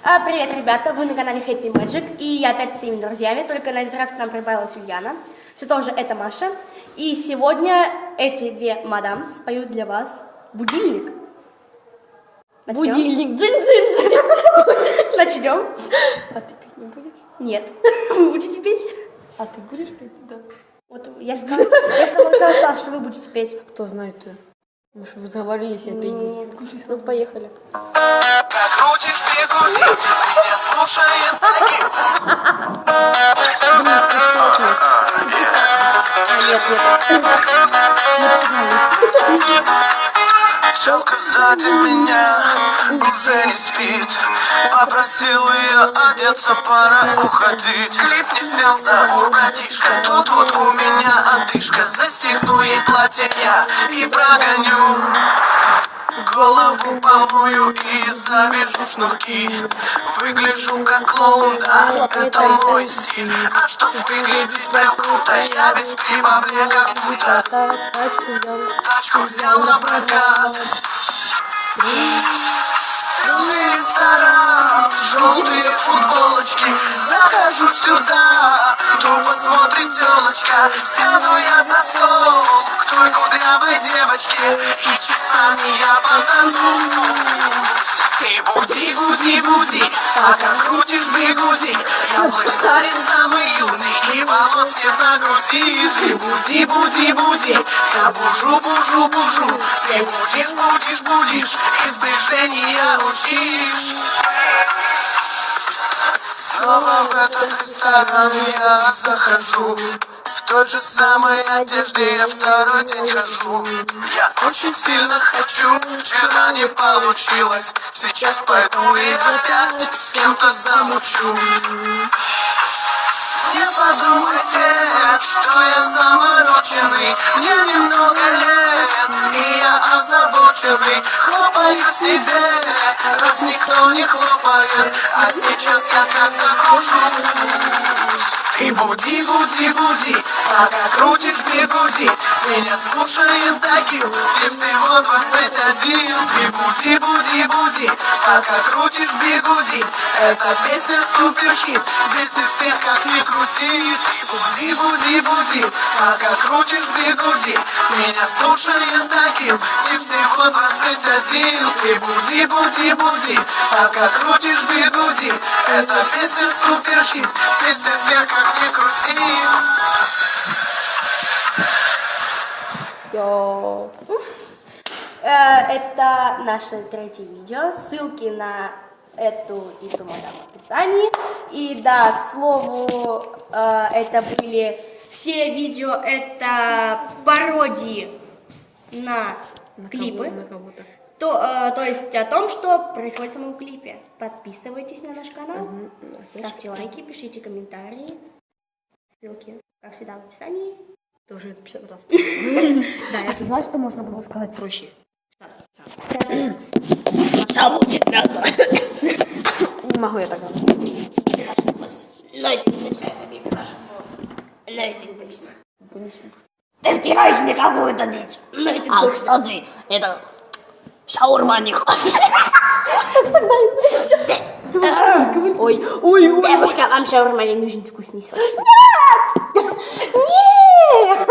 Привет, ребята! Вы на канале Happy Magic, и я опять с своими друзьями, только на этот раз к нам прибавилась Ульяна. Все тоже это Маша. И сегодня эти две мадам споют для вас будильник. Начнем? Будильник, дзынь-дзынь-дзынь. Начнем. А ты петь не будешь? Нет. Вы будете петь? А ты будешь петь? Да. Вот я же сказала, что вы будете петь. Кто знает-то? Мы же разговорились, я петь не буду. Нет. Ну, поехали. Крутишь бегуди, меня слушает таким. Нет. Челка сзади меня уже не спит. Попросил ее одеться, пора уходить. Клип не снялся, братишка. Тут вот у меня одышка. Застегну ей платье я и прогоню. Голову помою и завяжу шнурки. Выгляжу как клоун, да, это мой стиль. А чтоб выглядеть прям круто, я весь при бабле как будто тачку взял на прокат. Целый ресторан, желтые футболочки. Захожу сюда, тупо смотрит телочка. Сяду я за стол к той кудрявой девочке, и часами я потонусь. Ты буди, буди, буди, пока крутишь бигуди. Я в Блэкстаре самый юный, и волос нет на груди. Ты буди, буди, буди, я бужу, бужу, бужу. Ты будешь, будешь, будешь, и сближения учишь. Снова в этот ресторан я захожу. В той же самой одежде я второй день хожу. Я очень сильно хочу, вчера не получилось. Сейчас пойду и опять с кем-то замучу. Не подумайте, что я замороченный. Мне немного лет, и я озабоченный. Хлопаю себе, раз никто не хлопает. А сейчас я как закружусь. Ты буди, буди, буди, пока крутишь бигуди. Меня слушает таким, мне всего 21. Ты буди, буди, буди, пока крутишь бигуди. Эта песня суперхит, бесит всех как ни крути. Ты буди, буди, буди, пока крутишь бигуди. Меня слушает таким, мне всего 21. Ты буди, буди, буди, пока крутишь бигуди. Эта песня суперхит, бесит всех как ни крути. Йоу. Это наше третье видео. Ссылки на эту и ту мадам в описании. И да, к слову, это были все видео, это пародии на клипы. На кого-то. То есть о том, что происходит в самом клипе. Подписывайтесь на наш канал, ставьте лайки, пишите комментарии. Ссылки, как всегда, в описании. Тоже это 50 раз. Да, ты знаешь, что можно было сказать Проще. Все будет мясо. Не могу я так. точно. Ты втираешь мне какую-то дичь. Кстати, это шаурма не Ой. Девушка, вам шаурма не нужен вкусный сочный. Нет!